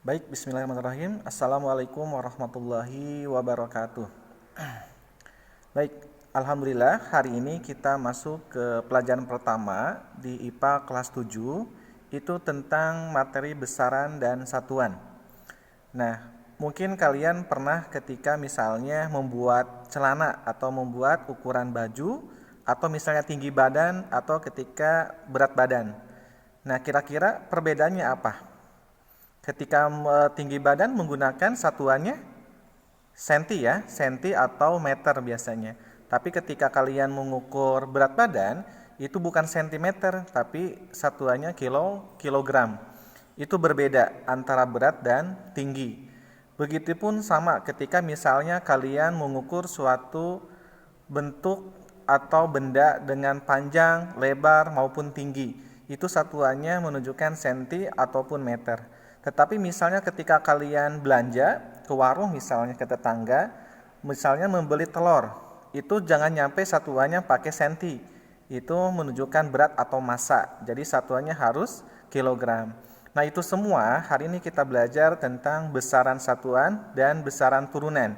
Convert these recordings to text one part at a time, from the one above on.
Baik, bismillahirrahmanirrahim. Assalamualaikum warahmatullahi wabarakatuh. Baik, alhamdulillah hari ini kita masuk ke pelajaran pertama di IPA kelas 7, itu tentang materi besaran dan satuan. Nah, mungkin kalian pernah ketika misalnya membuat celana atau membuat ukuran baju, atau misalnya tinggi badan atau ketika berat badan. Nah, kira-kira perbedaannya apa? Ketika tinggi badan menggunakan satuannya senti ya, senti atau meter biasanya. Tapi ketika kalian mengukur berat badan, itu bukan sentimeter, tapi satuannya kilogram. Itu berbeda antara berat dan tinggi. Begitupun sama ketika misalnya kalian mengukur suatu bentuk atau benda dengan panjang, lebar maupun tinggi. Itu satuannya menunjukkan senti ataupun meter. Tetapi misalnya ketika kalian belanja ke warung misalnya ke tetangga, misalnya membeli telur, itu jangan nyampe satuannya pakai senti. Itu menunjukkan berat atau massa. Jadi satuannya harus kilogram. Nah, itu semua hari ini kita belajar tentang besaran satuan dan besaran turunan.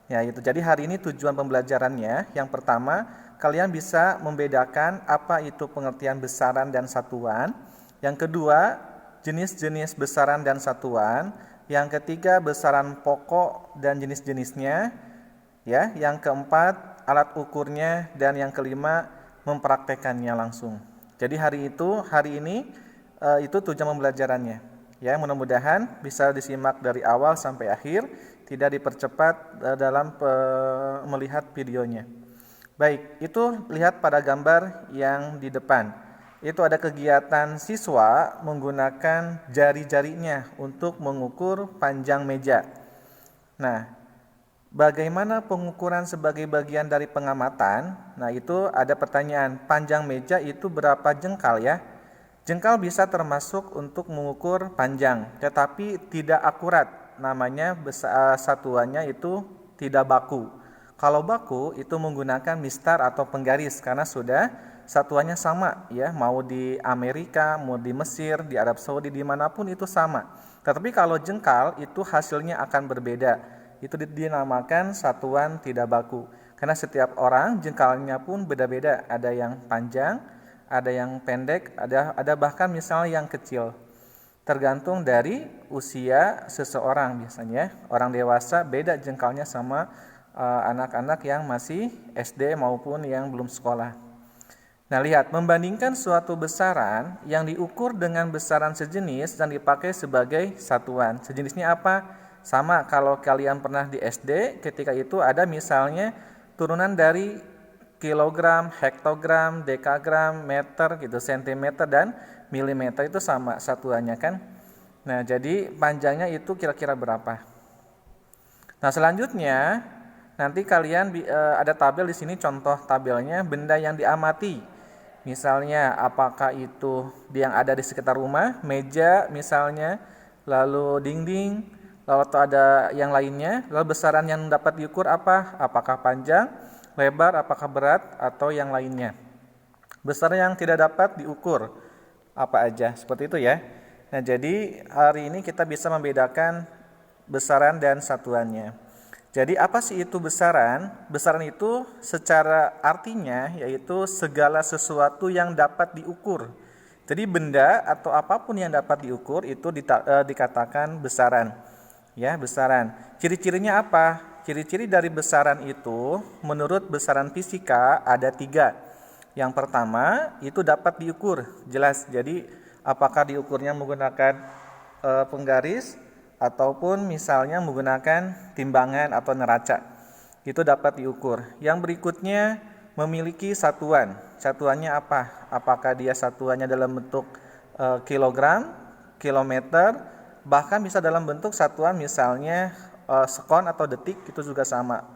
Ya, itu. Jadi hari ini tujuan pembelajarannya yang pertama, kalian bisa membedakan apa itu pengertian besaran dan satuan. Yang kedua, jenis-jenis besaran dan satuan. Yang ketiga, besaran pokok dan jenis-jenisnya. Ya, yang keempat, alat ukurnya, dan yang kelima, mempraktekannya langsung. Jadi hari ini itu tujuan pembelajarannya. Ya, mudah-mudahan bisa disimak dari awal sampai akhir, tidak dipercepat dalam melihat videonya. Baik, itu lihat pada gambar yang di depan. Itu ada kegiatan siswa menggunakan jari-jarinya untuk mengukur panjang meja. Nah, bagaimana pengukuran sebagai bagian dari pengamatan? Nah, itu ada pertanyaan, panjang meja itu berapa jengkal ya? Jengkal bisa termasuk untuk mengukur panjang, tetapi tidak akurat. Namanya satuannya itu tidak baku. Kalau baku itu menggunakan mistar atau penggaris karena sudah satuannya sama ya, mau di Amerika, mau di Mesir, di Arab Saudi, dimanapun itu sama. Tetapi kalau jengkal itu hasilnya akan berbeda. Itu dinamakan satuan tidak baku. Karena setiap orang jengkalnya pun beda-beda. Ada yang panjang, ada yang pendek, ada bahkan misalnya yang kecil. Tergantung dari usia seseorang biasanya. Orang dewasa beda jengkalnya sama anak-anak yang masih SD maupun yang belum sekolah. Nah, lihat, membandingkan suatu besaran yang diukur dengan besaran sejenis dan dipakai sebagai satuan. Sejenisnya apa? Sama kalau kalian pernah di SD, ketika itu ada misalnya turunan dari kilogram, hektogram, dekagram, meter, gitu, sentimeter dan milimeter itu sama satuannya kan. Nah, jadi panjangnya itu kira-kira berapa? Nah, selanjutnya nanti kalian ada tabel di sini, contoh tabelnya benda yang diamati. Misalnya apakah itu yang ada di sekitar rumah, meja misalnya, lalu dinding, lalu atau ada yang lainnya, lalu besaran yang dapat diukur apa? Apakah panjang, lebar, apakah berat, atau yang lainnya. Besaran yang tidak dapat diukur apa aja, seperti itu ya. Nah, jadi hari ini kita bisa membedakan besaran dan satuannya. Jadi apa sih itu besaran? Besaran itu secara artinya yaitu segala sesuatu yang dapat diukur. Jadi benda atau apapun yang dapat diukur itu dikatakan besaran. Ya, besaran. Ciri-cirinya apa? Ciri-ciri dari besaran itu menurut besaran fisika ada 3. Yang pertama itu dapat diukur, jelas. Jadi apakah diukurnya menggunakan penggaris ataupun misalnya menggunakan timbangan atau neraca, itu dapat diukur. Yang berikutnya memiliki satuan. Satuannya apa? Apakah dia satuannya dalam bentuk kilogram, kilometer, bahkan bisa dalam bentuk satuan misalnya sekon atau detik, itu juga sama.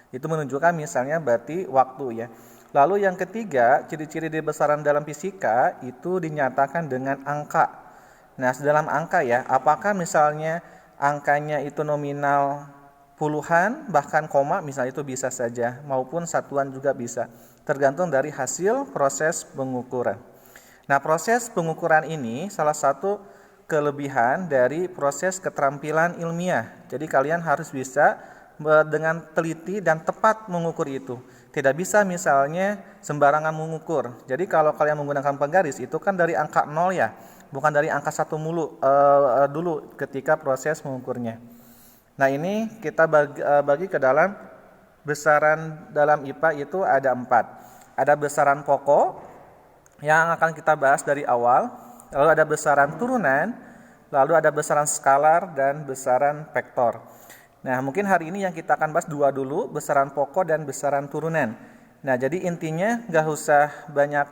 Itu menunjukkan misalnya berarti waktu ya. Lalu yang ketiga, ciri-ciri di besaran dalam fisika itu dinyatakan dengan angka. Nah, dalam angka ya, apakah misalnya angkanya itu nominal puluhan, bahkan koma misalnya, itu bisa saja, maupun satuan juga bisa, tergantung dari hasil proses pengukuran. Nah, proses pengukuran ini salah satu kelebihan dari proses keterampilan ilmiah. Jadi kalian harus bisa dengan teliti dan tepat mengukur itu. Tidak bisa misalnya sembarangan mengukur. Jadi kalau kalian menggunakan penggaris itu kan dari angka 0 ya, bukan dari angka 1 dulu ketika proses mengukurnya. Nah ini kita bagi ke dalam besaran dalam IPA itu ada 4. Ada besaran pokok yang akan kita bahas dari awal, lalu ada besaran turunan, lalu ada besaran skalar dan besaran vektor. Nah, mungkin hari ini yang kita akan bahas 2 dulu, besaran pokok dan besaran turunan. Nah, jadi intinya nggak usah banyak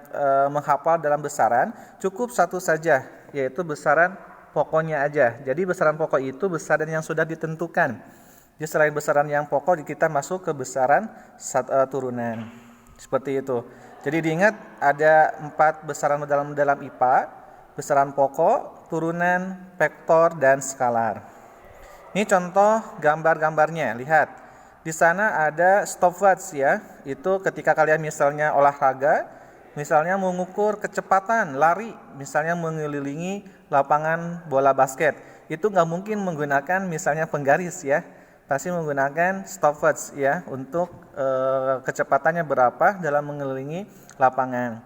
menghafal dalam besaran, cukup satu saja, yaitu besaran pokoknya aja. Jadi besaran pokok itu besaran yang sudah ditentukan. Jadi selain besaran yang pokok, kita masuk ke besaran turunan. Seperti itu. Jadi diingat ada 4 besaran dalam IPA, besaran pokok, turunan, vektor, dan skalar. Ini contoh gambar-gambarnya, lihat. Di sana ada stopwatch ya, itu ketika kalian misalnya olahraga, misalnya mengukur kecepatan lari, misalnya mengelilingi lapangan bola basket. Itu nggak mungkin menggunakan misalnya penggaris ya, pasti menggunakan stopwatch ya, untuk kecepatannya berapa dalam mengelilingi lapangan.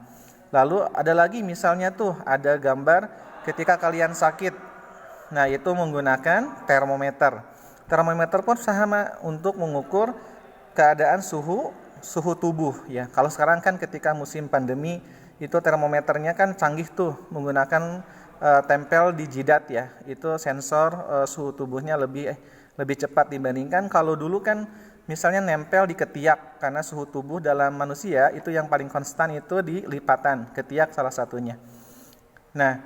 Lalu ada lagi misalnya tuh, ada gambar ketika kalian sakit. Nah, itu menggunakan termometer. Termometer pun sama untuk mengukur keadaan suhu tubuh ya. Kalau sekarang kan ketika musim pandemi itu termometernya kan canggih tuh, menggunakan tempel di jidat ya. Itu sensor suhu tubuhnya lebih cepat dibandingkan kalau dulu kan misalnya nempel di ketiak, karena suhu tubuh dalam manusia itu yang paling konstan itu di lipatan, ketiak salah satunya. Nah,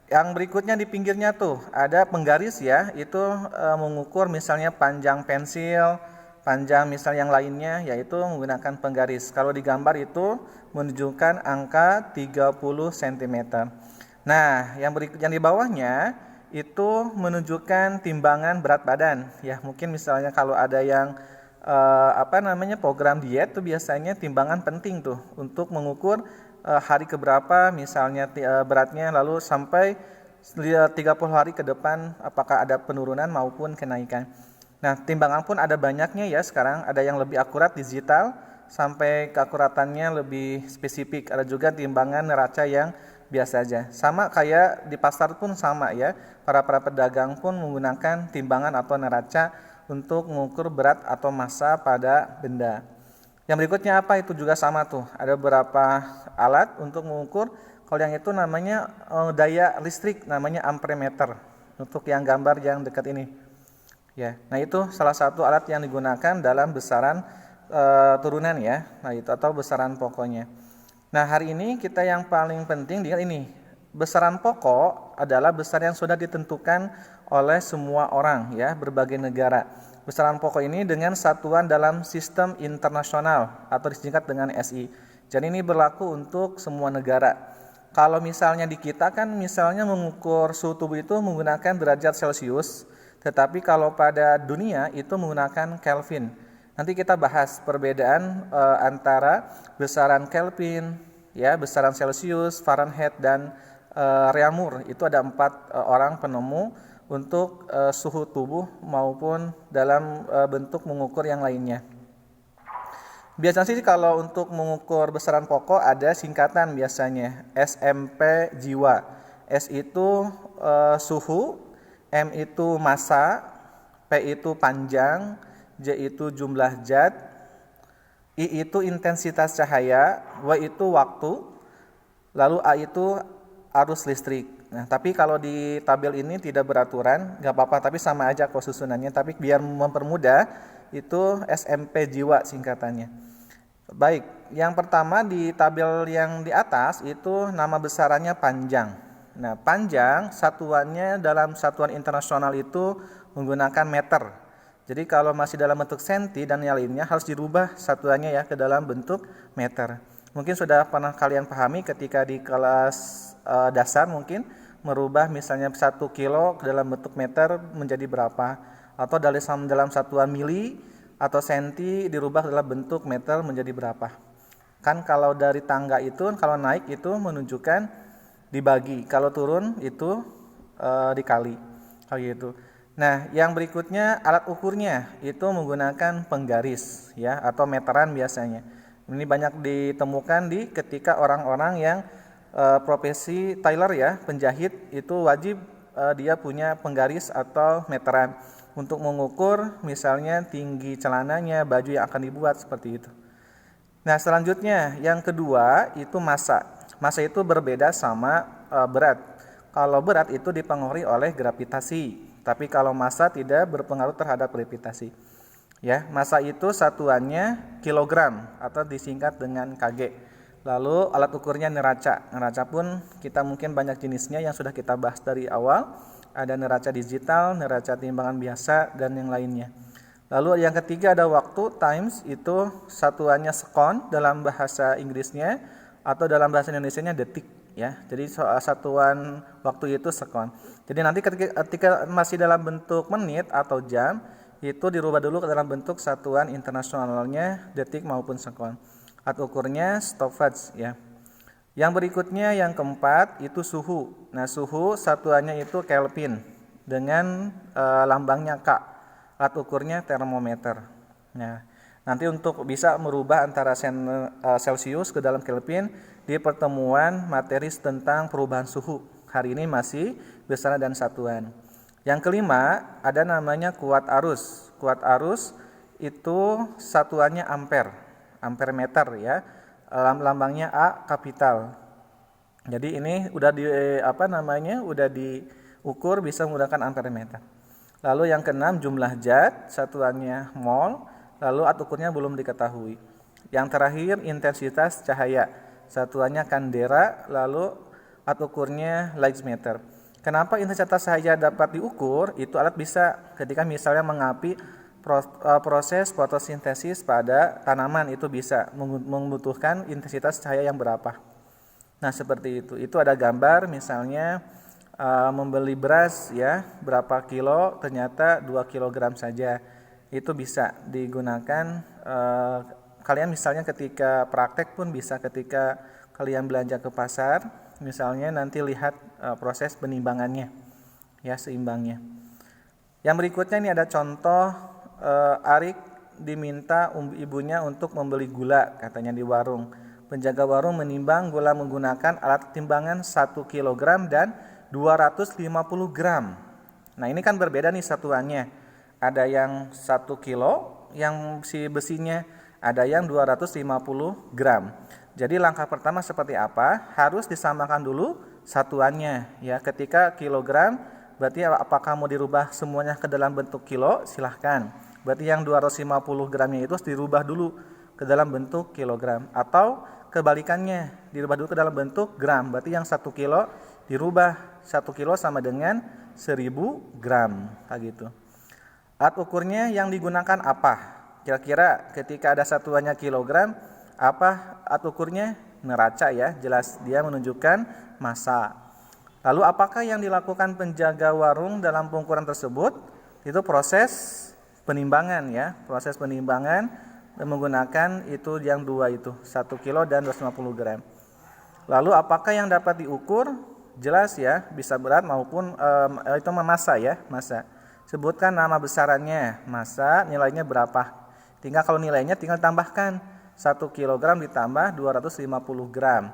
yang berikutnya di pinggirnya tuh ada penggaris ya, itu mengukur misalnya panjang pensil, panjang misalnya yang lainnya, yaitu menggunakan penggaris. Kalau di gambar itu menunjukkan angka 30 cm. Nah, yang di bawahnya itu menunjukkan timbangan berat badan. Ya, mungkin misalnya kalau ada yang program diet tuh biasanya timbangan penting tuh untuk mengukur hari keberapa misalnya beratnya, lalu sampai 30 hari ke depan apakah ada penurunan maupun kenaikan. Nah, timbangan pun ada banyaknya ya sekarang, ada yang lebih akurat digital sampai keakuratannya lebih spesifik, ada juga timbangan neraca yang biasa aja. Sama kayak di pasar pun sama ya, para pedagang pun menggunakan timbangan atau neraca untuk mengukur berat atau massa pada benda. Yang berikutnya apa, itu juga sama tuh, ada beberapa alat untuk mengukur. Kalau yang itu namanya daya listrik, namanya amperemeter, untuk yang gambar yang dekat ini ya. Nah, itu salah satu alat yang digunakan dalam besaran turunan ya. Nah, itu atau besaran pokoknya. Nah, hari ini kita yang paling penting lihat ini, besaran pokok adalah besaran yang sudah ditentukan oleh semua orang ya, berbagai negara. Besaran pokok ini dengan satuan dalam sistem internasional atau disingkat dengan SI. Jadi ini berlaku untuk semua negara. Kalau misalnya di kita kan misalnya mengukur suhu tubuh itu menggunakan derajat Celcius, tetapi kalau pada dunia itu menggunakan Kelvin. Nanti kita bahas perbedaan antara besaran Kelvin, ya, besaran Celcius, Fahrenheit, dan Reaumur. Itu ada 4 orang penemu untuk suhu tubuh maupun dalam bentuk mengukur yang lainnya. Biasanya sih kalau untuk mengukur besaran pokok ada singkatan biasanya, SMP jiwa. S itu suhu, M itu massa, P itu panjang, J itu jumlah zat, I itu intensitas cahaya, W itu waktu, lalu A itu arus listrik. Nah, tapi kalau di tabel ini tidak beraturan, nggak apa-apa, tapi sama aja kok susunannya. Tapi biar mempermudah, itu SMP jiwa singkatannya. Baik, yang pertama di tabel yang di atas itu nama besarannya panjang. Nah, panjang satuannya dalam satuan internasional itu menggunakan meter. Jadi kalau masih dalam bentuk senti dan yang lainnya harus dirubah satuannya ya ke dalam bentuk meter. Mungkin sudah pernah kalian pahami ketika di kelas dasar mungkin merubah misalnya 1 kilo ke dalam bentuk meter menjadi berapa, atau dalam satuan mili atau senti dirubah dalam bentuk meter menjadi berapa. Kan kalau dari tangga itu kalau naik itu menunjukkan dibagi, kalau turun itu dikali. Gitu. Nah, yang berikutnya alat ukurnya itu menggunakan penggaris ya atau meteran biasanya. Ini banyak ditemukan ketika orang-orang yang profesi tailor ya, penjahit itu wajib dia punya penggaris atau meteran untuk mengukur misalnya tinggi celananya, baju yang akan dibuat seperti itu. Nah, selanjutnya yang kedua itu massa. Massa itu berbeda sama berat. Kalau berat itu dipengaruhi oleh gravitasi, tapi kalau massa tidak berpengaruh terhadap gravitasi. Ya, massa itu satuannya kilogram atau disingkat dengan kg. Lalu alat ukurnya neraca. Neraca pun kita mungkin banyak jenisnya yang sudah kita bahas dari awal. Ada neraca digital, neraca timbangan biasa, dan yang lainnya. Lalu yang ketiga ada waktu, times, itu satuannya sekon dalam bahasa Inggrisnya, atau dalam bahasa Indonesianya detik. Ya, jadi satuan waktu itu sekon. Jadi nanti ketika masih dalam bentuk menit atau jam, itu dirubah dulu ke dalam bentuk satuan internasionalnya detik maupun sekon. Alat ukurnya stoppage ya. Yang berikutnya yang keempat itu suhu. Nah, suhu satuannya itu Kelvin dengan lambangnya K. Alat ukurnya termometer. Nah, nanti untuk bisa merubah antara Celsius ke dalam Kelvin di pertemuan materi tentang perubahan suhu. Hari ini masih besaran dan satuan. Yang kelima ada namanya kuat arus. Kuat arus itu satuannya ampere, ampere meter ya. Lambangnya A kapital. Jadi ini udah udah diukur bisa menggunakan ampere meter. Lalu yang keenam jumlah zat, satuannya mol. Lalu alat ukurnya belum diketahui. Yang terakhir intensitas cahaya, satuannya kandela. Lalu alat ukurnya light meter. Kenapa intensitas cahaya dapat diukur? Itu alat bisa ketika misalnya mengapi proses fotosintesis pada tanaman, itu bisa membutuhkan intensitas cahaya yang berapa. Nah, seperti itu. Itu ada gambar misalnya membeli beras ya, berapa kilo, ternyata 2 kilogram saja. Itu bisa digunakan kalian misalnya ketika praktek pun bisa, ketika kalian belanja ke pasar, misalnya nanti lihat proses penimbangannya ya, seimbangnya. Yang berikutnya ini ada contoh Arik diminta ibunya untuk membeli gula katanya di warung. Penjaga warung menimbang gula menggunakan alat timbangan 1 kg dan 250 gram. Nah, ini kan berbeda nih satuannya. Ada yang 1 kilo yang si besinya, ada yang 250 gram. Jadi langkah pertama seperti apa? Harus disamakan dulu satuannya ya. Ketika kilogram berarti apakah mau dirubah semuanya ke dalam bentuk kilo? Silahkan. Berarti yang 250 gramnya itu harus dirubah dulu ke dalam bentuk kilogram. Atau kebalikannya, dirubah dulu ke dalam bentuk gram. Berarti yang 1 kilo dirubah 1 kilo sama dengan 1000 gram. Kayak gitu. Alat ukurnya yang digunakan apa? Kira-kira ketika ada satuannya kilogram, apa alat ukurnya? Neraca ya, jelas dia menunjukkan massa. Lalu apakah yang dilakukan penjaga warung dalam pengukuran tersebut? Itu proses penimbangan ya, proses penimbangan menggunakan itu yang dua itu, 1 kilo dan 250 gram. Lalu apakah yang dapat diukur? Jelas ya, bisa berat maupun itu massa ya, massa. Sebutkan nama besarannya, massa, nilainya berapa. Tinggal kalau nilainya tinggal tambahkan 1 kg ditambah 250 gram.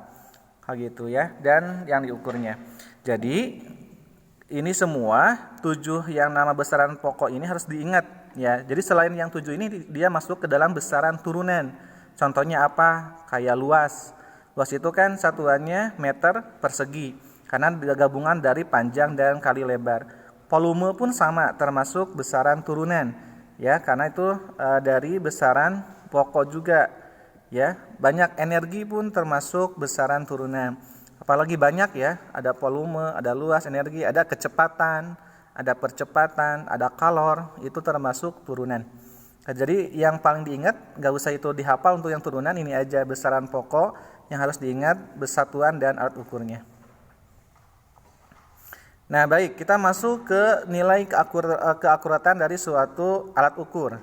Kayak gitu ya, dan yang diukurnya. Jadi ini semua 7 yang nama besaran pokok ini harus diingat ya. Jadi selain yang 7 ini dia masuk ke dalam besaran turunan. Contohnya apa? Kayak luas. Luas itu kan satuannya meter persegi karena gabungan dari panjang dan kali lebar. Volume pun sama, termasuk besaran turunan ya, karena itu dari besaran pokok juga ya. Banyak energi pun termasuk besaran turunan. Apalagi banyak ya, ada volume, ada luas, energi, ada kecepatan, ada percepatan, ada kalor, itu termasuk turunan. Nah, jadi yang paling diingat, gak usah itu dihafal untuk yang turunan, ini aja besaran pokok yang harus diingat, bersatuan dan alat ukurnya. Nah baik, kita masuk ke nilai keakuratan dari suatu alat ukur.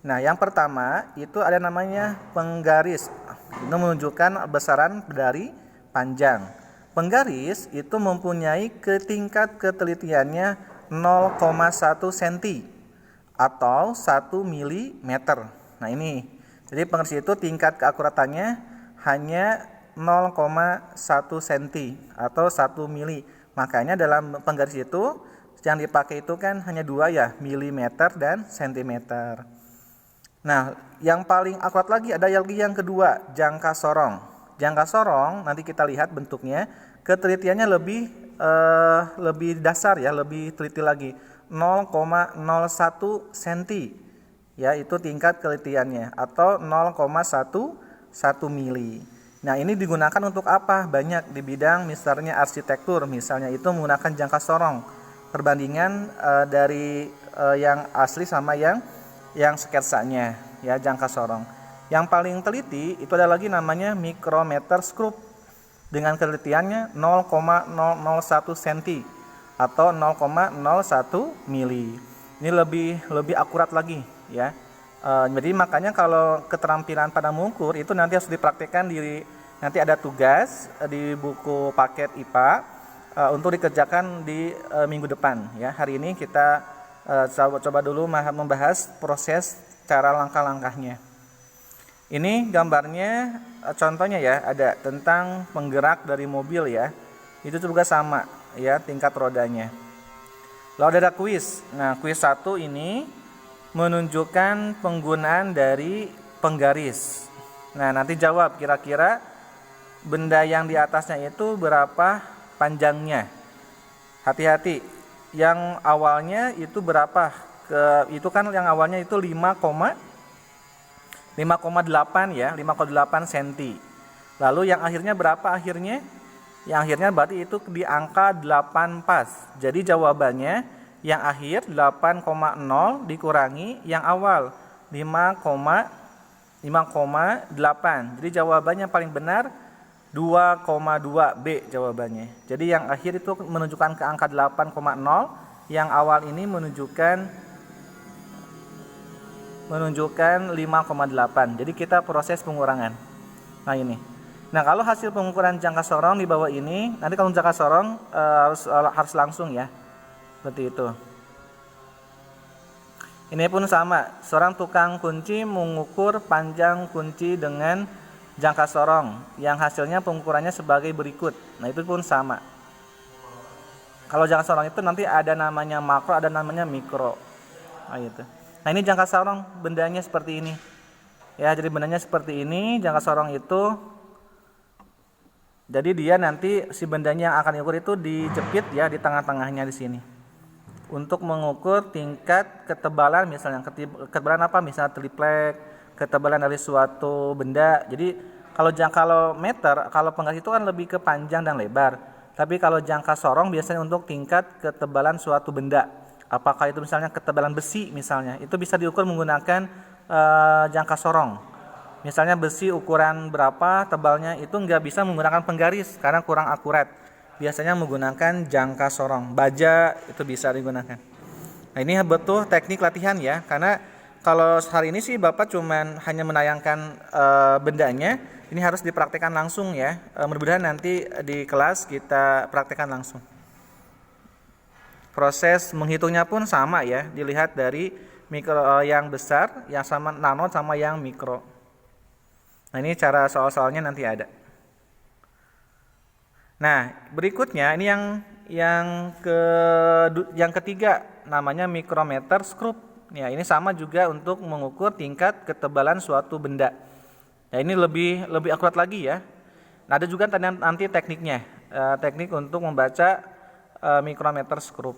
Nah yang pertama itu ada namanya penggaris, itu menunjukkan besaran dari panjang. penggaris itu mempunyai tingkat ketelitiannya 0,1 cm atau 1 mm. Nah ini, jadi penggaris itu tingkat keakuratannya hanya 0,1 cm atau 1 mm. Makanya dalam penggaris itu yang dipakai itu kan hanya dua ya, milimeter dan sentimeter. Nah, yang paling akurat lagi ada lagi yang kedua, jangka sorong. Jangka sorong nanti kita lihat bentuknya, ketelitiannya lebih dasar ya, lebih teliti lagi. 0,01 cm. Ya, itu tingkat ketelitiannya atau 0,1 mili. Nah, ini digunakan untuk apa? Banyak di bidang misalnya arsitektur, misalnya itu menggunakan jangka sorong. Perbandingan dari yang asli sama yang sketsanya ya, jangka sorong. Yang paling teliti itu ada lagi namanya mikrometer skrup dengan ketelitiannya 0,001 cm atau 0,01 mili. Ini lebih akurat lagi ya. Jadi makanya kalau keterampilan pada mengukur itu nanti harus dipraktikkan nanti ada tugas di buku paket IPA untuk dikerjakan di minggu depan ya. Hari ini kita coba dulu membahas proses cara langkah-langkahnya. Ini gambarnya contohnya ya, ada tentang penggerak dari mobil ya. Itu juga sama ya tingkat rodanya. Lalu ada kuis. Nah, kuis 1 ini menunjukkan penggunaan dari penggaris. Nah, nanti jawab kira-kira benda yang di atasnya itu berapa panjangnya. Hati-hati, yang awalnya itu berapa? Itu kan yang awalnya itu 5,8 ya, 5,8 cm. Lalu yang akhirnya berapa akhirnya? Yang akhirnya berarti itu di angka 8 pas. Jadi jawabannya yang akhir 8,0 dikurangi yang awal 5,8. Jadi jawabannya paling benar 2,2B jawabannya. Jadi yang akhir itu menunjukkan ke angka 8,0, yang awal ini menunjukkan 5,8. Jadi kita proses pengurangan. Nah ini. Nah, kalau hasil pengukuran jangka sorong di bawah ini, nanti kalau jangka sorong harus langsung ya. Seperti itu. Ini pun sama. Seorang tukang kunci mengukur panjang kunci dengan jangka sorong yang hasilnya pengukurannya sebagai berikut. Nah, itu pun sama. Kalau jangka sorong itu nanti ada namanya makro, ada namanya mikro. Nah, gitu. Nah, ini jangka sorong, bendanya seperti ini. Ya, jadi bendanya seperti ini, jangka sorong itu. Jadi dia nanti si bendanya yang akan diukur itu dijepit ya di tengah-tengahnya di sini. Untuk mengukur tingkat ketebalan, misalnya ketebalan apa? Misalnya triplek, ketebalan dari suatu benda. Jadi kalau meter, kalau penggaris itu kan lebih ke panjang dan lebar. Tapi kalau jangka sorong biasanya untuk tingkat ketebalan suatu benda. Apakah itu misalnya ketebalan besi misalnya, itu bisa diukur menggunakan jangka sorong. Misalnya besi ukuran berapa tebalnya, itu nggak bisa menggunakan penggaris karena kurang akurat. Biasanya menggunakan jangka sorong. Baja itu bisa digunakan. Nah, ini betul teknik latihan ya, karena kalau hari ini sih Bapak cuman hanya menayangkan bendanya, ini harus dipraktikkan langsung ya. Mudah-mudahan nanti di kelas kita praktikkan langsung. Proses menghitungnya pun sama ya, dilihat dari mikro yang besar, yang sama nano sama yang mikro. Nah, ini cara soal-soalnya nanti ada. Nah, berikutnya ini yang ketiga namanya mikrometer skrup. Ya, ini sama juga untuk mengukur tingkat ketebalan suatu benda. Ya, ini lebih akurat lagi ya. Nah, ada juga nanti tekniknya, teknik untuk membaca mikrometer skrup.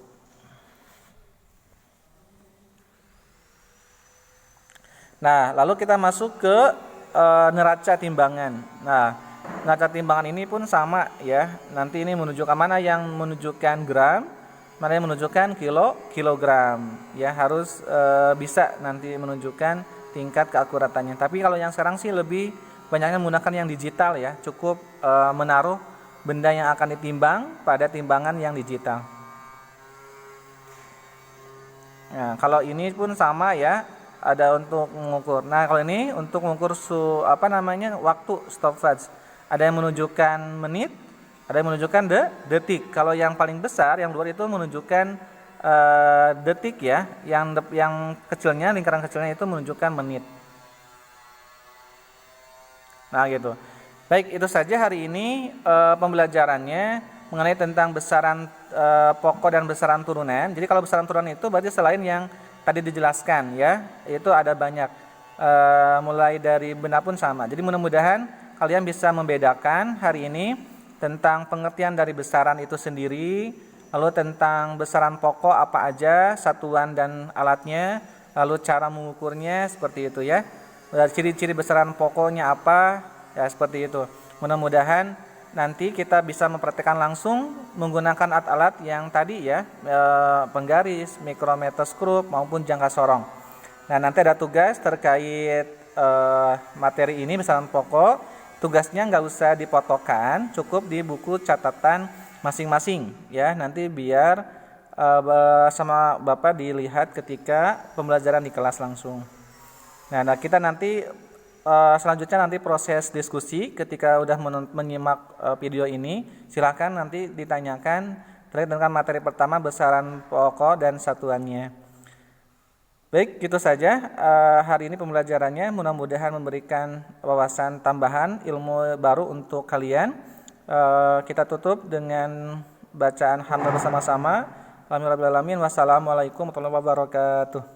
Nah, lalu kita masuk ke neraca timbangan. Nah, neraca timbangan ini pun sama ya. Nanti ini menunjukkan mana yang menunjukkan gram, mana yang menunjukkan kilogram. Ya, harus bisa nanti menunjukkan tingkat keakuratannya. Tapi kalau yang sekarang sih lebih banyaknya menggunakan yang digital ya. Cukup menaruh benda yang akan ditimbang pada timbangan yang digital. Nah, kalau ini pun sama ya. Ada untuk mengukur. Nah, kalau ini untuk mengukur waktu stopwatch. Ada yang menunjukkan menit, Ada yang menunjukkan detik. Kalau yang paling besar, yang luar itu menunjukkan detik ya. Yang kecilnya, lingkaran kecilnya itu menunjukkan menit. Nah gitu. Baik, itu saja hari ini pembelajarannya mengenai tentang besaran pokok dan besaran turunan. Jadi kalau besaran turunan itu berarti selain yang tadi dijelaskan ya, itu ada banyak. Mulai dari benda pun sama. Jadi mudah-mudahan kalian bisa membedakan hari ini tentang pengertian dari besaran itu sendiri, lalu tentang besaran pokok apa aja, satuan dan alatnya, lalu cara mengukurnya seperti itu ya. Ciri-ciri besaran pokoknya apa, ya seperti itu. Mudah-mudahan nanti kita bisa mempraktikkan langsung menggunakan alat-alat yang tadi ya, penggaris, mikrometerskop maupun jangka sorong. Nah, nanti ada tugas terkait materi ini besaran pokok. Tugasnya nggak usah dipotokan, cukup di buku catatan masing-masing ya. Nanti biar sama Bapak dilihat ketika pembelajaran di kelas langsung. Nah, kita nanti selanjutnya nanti proses diskusi ketika udah menyimak video ini. Silakan nanti ditanyakan terkait dengan materi pertama besaran pokok dan satuannya. Baik, gitu saja hari ini pembelajarannya. Mudah-mudahan memberikan wawasan tambahan, ilmu baru untuk kalian. Kita tutup dengan bacaan hamdalah bersama-sama. Alhamdulillahirabbil alamin. Wassalamualaikum warahmatullahi wabarakatuh.